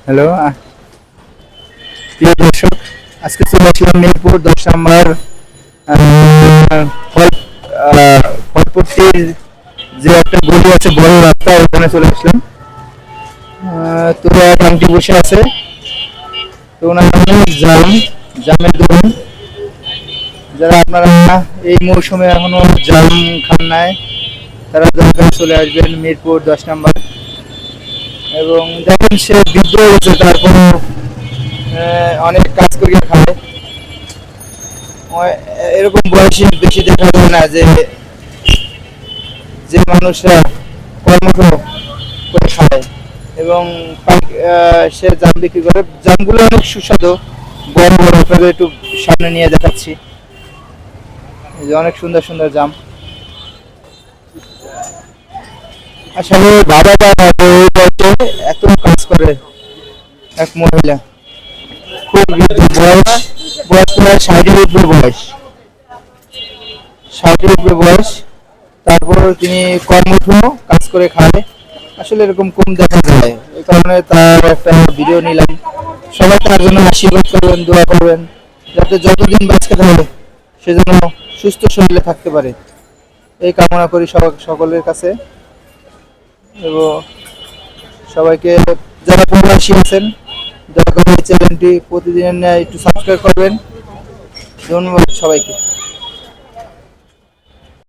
Hello প্রিয় দর্শক, আজকে চলে আসলাম মিরপুর 10 নম্বর ফলপট্টির যে একটা গলি আছে, বড় রাস্তা, ওখানে চলে আসলাম। তো এক আন্টি বসে আছে, তো ওনার নামে জামের দোকান। যারা আপনারা এই মৌসুমে এখনো জাম খান নাই, তারা দরকার চলে আসবেন মিরপুর 10 নম্বর। এবং দেখেন সে বৃদ্ধ হয়েছে, তারপর অনেক কাজ করিয়ে খায়। এরকম বয়সী বেশি দেখা যায় না যে যে মানুষরা কর্মঠ করে খায়। এবং সে জাম বিক্রি করে। জামগুলো অনেক সুস্বাদু, বড় বড়। আপনাদের একটু সামনে নিয়ে দেখাচ্ছি, এই যে অনেক সুন্দর সুন্দর জাম। আসলে বাবা এত কাজ করে এক মহিলা, খুব বৃদ্ধ বয়স, প্রায় 60-এর উপরে বয়স, 60-এর উপরে বয়স। তারপর তিনি কর্মঠ কাজ করে খায়। আসলে এরকম কম দেখা যায়, এই কারণে তার একটা ভিডিও নিলাম। সবাই তার জন্য আশীর্বাদ করবেন, দোয়া করবেন, যাতে যতদিন বাঁচতে থাকে সে যেন সুস্থ শরীরে থাকতে পারে, এই কামনা করি সকলের কাছে। এবং সবাইকে, যারা প্রবাসী আছেন, দয়া করে চ্যানেলটি প্রতিদিনের ন্যায় একটু সাবস্ক্রাইব করবেন। ধন্যবাদ সবাইকে।